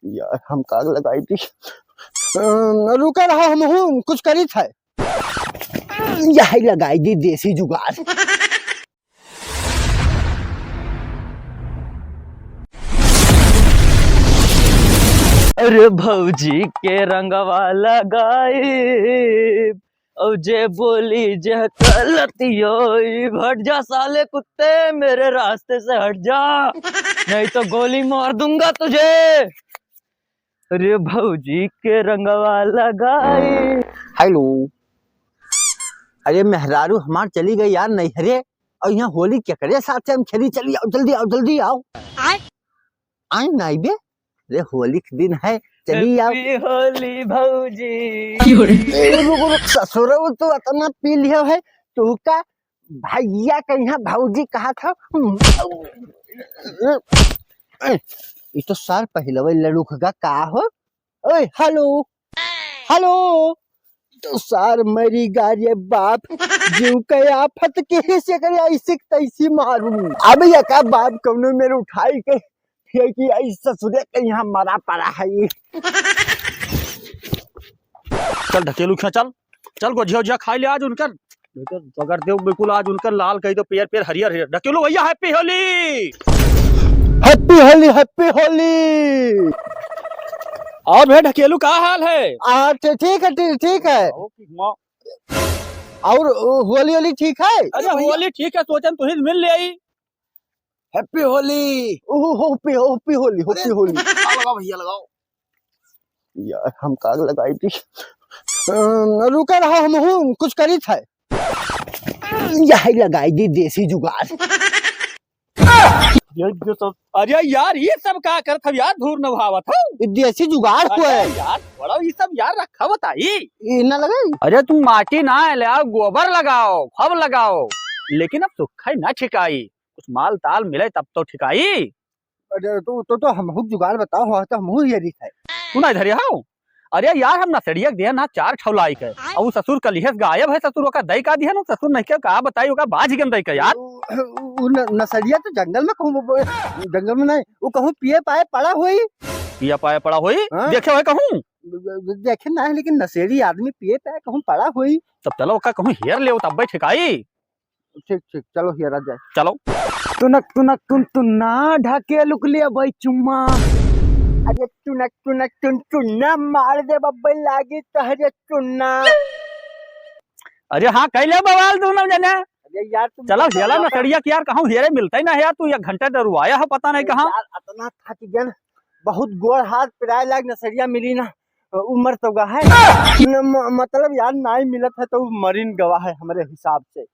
यार हम काग लगाई थी। रुका रहा हम हूँ कुछ करी था। यही लगाई दी देसी जुगाड़। अरे भौजी के रंगवा लगाई और जे बोली जे गलतियो हट जा साले कुत्ते, मेरे रास्ते से हट जा नहीं तो गोली मार दूंगा तुझे। अरे भौजी के रंगवा लगाई। हेलो, अरे मेहरारू हमार चली गई यार नैहरे, और यहाँ होली क्या करे साथ हम खेली। चली आओ जल्दी आओ जल्दी आओ। आई नहीं बे, अरे होली के दिन है, चली आओ। होली भौजी ससुर तो इतना पी लिया है तू का भैया का यहाँ भौजी कहा था। ये तो साल पहले लड़ूखगा का हो। ओए हेलो हेलो, तो सार मरी गाड़ी बाप जीव के आफत के से करे ऐसे तैसी मारू। अब ये का बाप कौनो मेरे उठाई के कि ऐसा ससुरे के यहाँ मरा पड़ा है। चल ढकेलू खा, चल चल गोझिया उझिया खाई ले आज उनकर। अगर देव बिल्कुल आज उनकर लाल कही तो पेड़ पेड़ हरियर हरियर। ढकेलू भैया happy Holi. Happy Holi happy Holi. और भैया ढकेलू का हाल है? ठीक है ठीक है। और होली होली ठीक है? अरे होली ठीक है, सोचन तुही मिल ले आई। Happy Holi. Happy happy Holi happy Holi. लगाओ भैया लगाओ। यार हम काग लगाई थी। रुका रहा हम हूँ कुछ करी था। यही लगाई दी देसी जुगाड़। अरे यार ये सब का करत हम यार, धूर न भावत हो। देसी जुगाड़ हुआ है यार, बड़ा ये सब यार रखा बताई। ना लगाई। अरे तुम माटी ना ले आओ, गोबर लगाओ, खब लगाओ, लेकिन अब सुखा ना ठिकाई, कुछ माल ताल मिले तब तो ठिकाई। अरे तो हम जुगाड़ बताओ, तो हम यही था। तू ना इधर आओ। अरे यार हम नसड़िया दिया ना 4 ठौलाई के, और ससुर कलिहस गायब है, ससुर का दई का दिया ना, ससुर नहीं क्या कहा बताई होगा बाज गन दई का यार। नसड़िया तो जंगल में कहूँ, जंगल में नहीं वो कहूँ पिए पाए पड़ा हुई। पिया पाए पड़ा हुई देखे हुए कहूँ देखे ना है, लेकिन नशेड़ी आदमी पिए पाए कहूँ पड़ा हुई। तब चलो का कहूँ हेर ले तब भाई ठिकाई। ठीक ठीक चलो हेरा जाए। चलो तुना ढके लुक लिया भाई चुम्मा। अरे चुना मार दे बब्बई लागी तहरे चुन्ना। अरे हाँ कह ले बवाल तू ना जाने। अरे यार चलो हेला ना सड़िया की यार कहूँ हेरे मिलता ही ना यार, तू 1 घंटा डरुआया है पता नहीं कहाँ। इतना थक गया, बहुत गोड़ हाथ पिराए लाग नसड़िया मिली ना, उम्र तो गा है। मतलब यार नहीं मिलत है तो मरीन गवाह है हमारे हिसाब से।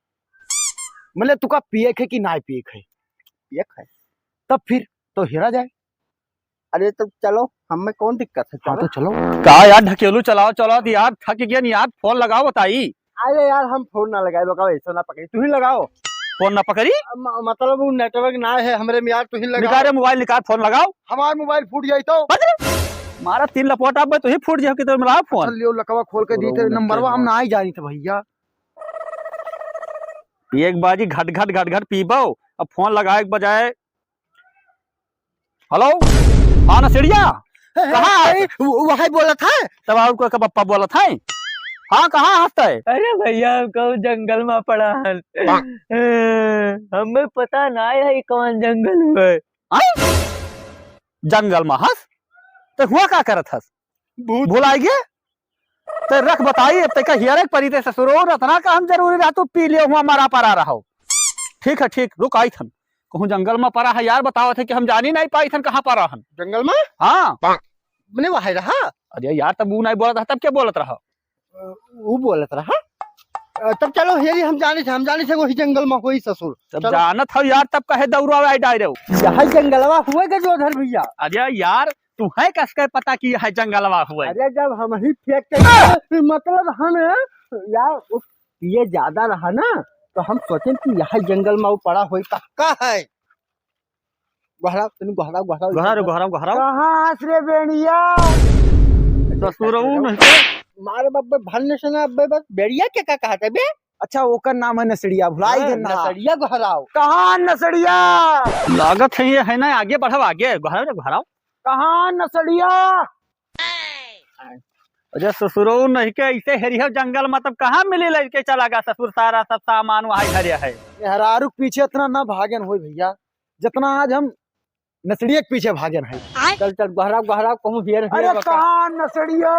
मतलब तुका पिए है कि नहीं पिए है, तब फिर तो हेरा जाए। अरे तो चलो हमें कौन दिक्कत है। हाँ तो चलो का यार ढकेलू चलाओ चलाओ यार, थक गया नहीं यार, फोन लगाओ बताई। अरे यार हम फोन ना लगाए, लगाओ ऐसा ना पकड़ी, तू ही लगाओ। फोन ना पकड़ी मतलब वो नेटवर्क ना है हमारे में यार, तू ही लगाओ। निकाल मोबाइल निकाल, फोन लगाओ। हमारा मोबाइल फूट जाए तो मारा 3 लपोटा अब तो ही फूट जाओ कि तो मिला फोन। लियो लकवा खोल के दी थे नंबर, हम ना ही जानी थे भैया। एक बाजी घट घट घट घट पीबो, अब फोन लगाए के बजाय। हेलो हाँ नसड़िया कहाँ वही बोला था, तब आपको पप्पा बोला था। हाँ कहाँ हंसता है? अरे भैया कहूँ जंगल में पड़ा हमें पता ना है कौन जंगल हुआ। जंगल में हंस तो हुआ क्या करत हंस? भुलाई गए तो रख बताइए अब तक हियर परी थे ससुर रतना का हम जरूरी रहा तो पी लियो हुआ मारा परा रहो। ठीक है ठीक, रुक आई थन कहूँ जंगल में पड़ा है यार, बताओ थे कि हम जानी नहीं पाई थन कहाँ पड़ा हन जंगल में। हाँ मैंने वही रहा। अरे यार तब वो नहीं बोला था, तब क्या बोलत रहा? वो बोलत रहा। तब चलो हेरी हम जाने थे वही जंगल में हुई ससुर। तब जानत हो यार, तब कहे दौड़ा डायरे यहाँ जंगलवा हुआ जो उधर भैया। अरे यार तू है कसके पता कि है जंगलवा हुआ? अरे जब हम ही फेंकते मतलब हम यार ये ज्यादा रहा ना, तो हम सोचे कि यहाँ जंगल में वो पड़ा हुई पक्का है। कहाँ रे बेड़िया ससुर मारे बब्बे भरने से ना बस बेड़िया क्या कहते बे? अच्छा ओकर नाम है नसड़िया, भुलाई गए नसड़िया घराओ। कहाँ नसड़िया? लागत है ये है ना, आगे बढ़ाओ आगे घराओ घराओ। कहाँ नसड़िया? अरे ससुरो नहीं के ऐसे हेरिया जंगल मतलब कहाँ मिली लड़के चला गया ससुर सारा सब सामान वहाँ हरिया है। हरारू पीछे इतना ना भागन हो भैया जितना आज हम नसड़िया के पीछे भागन है। चल चल गहरा गहरा कहूँ हियर अरे कहाँ नसड़िया?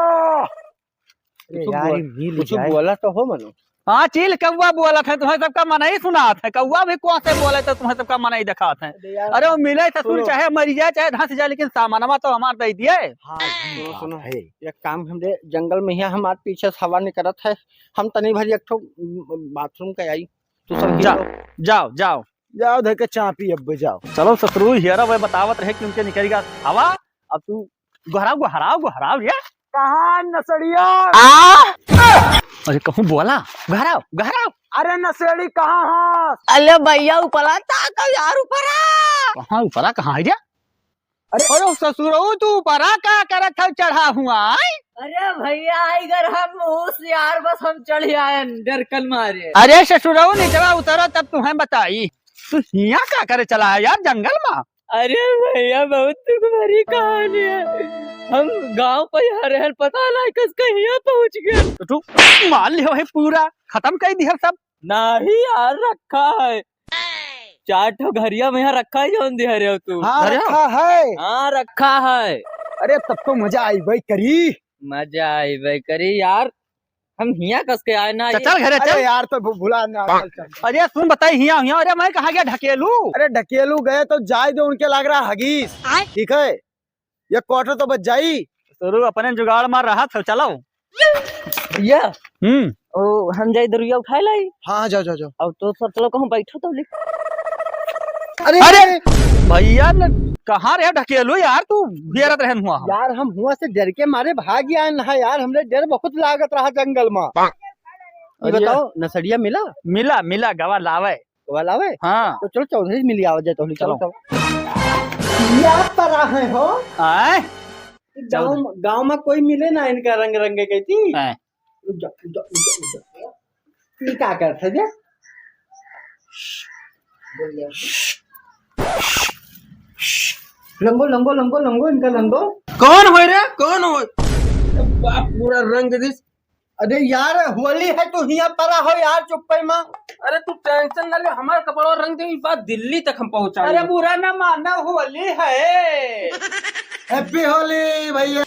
कुछ बोला तो हो मनो। हाँ चील कौआ बोला था तुम्हें सबका मना ही सुना था। कौआ भी कौन से बोले तो तुम्हें सबका मना ही दिखा था। अरे वो मिले ससुर चाहे मरी जाए चाहे धंस जाए लेकिन सामानमा तो हमार दे दिए। सुनो सुनो है एक काम हमरे जंगल में यहाँ हमारे पीछे हवा निकलत है। हम तनी भरी एक ठो बाथरूम का आई तो सब जाओ जाओ जाओ जाओ धर के चापी अब जाओ। चलो ससुर हियरा वह बतावत रहे कि उनके निकलेगा हवा। अब तू गहराव गहराव गहराव ये कहाँ नसड़िया? अरे कहूँ बोला गहराव गहराव। अरे नसड़ी कहाँ है? अरे भैया ऊपर आता यार ऊपर कहाँ ऊपरा कहाँ है? अरे ससुर तू ऊपरा क्या करत था चढ़ा हुआ? अरे भैया इधर हम उस यार बस हम चढ़ आए डर कल मारे। अरे ससुर नीचवा उतरो तब तुम्हें बताई तू यहाँ क्या करे चला है यार जंगल में? अरे भैया बहुत तुम्हारी कहानी है। हम गांव पर यहाँ रहल पता नहीं कस कहीं पहुँच गए। तो तू मान लियो है पूरा खत्म कर दिया सब? नहीं यार रखा है 4 ठो घरिया में यहाँ रखा है जौन दिया रहे हो तू। हाँ अरे रखा है। हाँ रखा है। अरे तब तो मजा आई भाई करी। मजा आई भाई करी यार। हम हिया कस के आए ना। चल घरे अरे चल। यार तो भुला ना चल चल। अरे सुन बताई हिया हिया। अरे मैं कहा गया ढकेलू? अरे ढकेलू गए तो जाए दो उनके लग रहा हगीस। ठीक है ये क्वार्टर तो बच जाई। ससुर अपने जुगाड़ मार रहा था चलो। भैया ओ हम जाए दरुया उठाए लाई। हाँ जाओ जाओ जाओ। अब तो सर चलो कहूँ बैठो तो लिख। अरे भैया कहाँ रहे ढकेलू यार तू घेरत रहन हुआ। यार हम हुआ से डर के मारे भाग गया ना यार। हमने डर बहुत लागत रहा जंगल में। ये बताओ नसड़िया मिला? मिला मिला गवा लावे गवा लावे। हाँ तो चलो चौधरी मिली आओ जाए तो चलो। याद पर है हो आए गाँव में कोई मिले ना इनका रंग रंगे गई थी। आए। ये क्या करते थे? लंगो लंगो लंगो लंगो इनका लंगो। कौन हो रे कौन हो? पूरा रंग दिस। अरे यार होली है तो हिया परा हो यार चुप्पी माँ। अरे तू टेंशन ना ले हमारे कपड़ा रंग दे बात दिल्ली तक हम पहुंचा। अरे बुरा ना मानना होली है। हैप्पी होली भैया।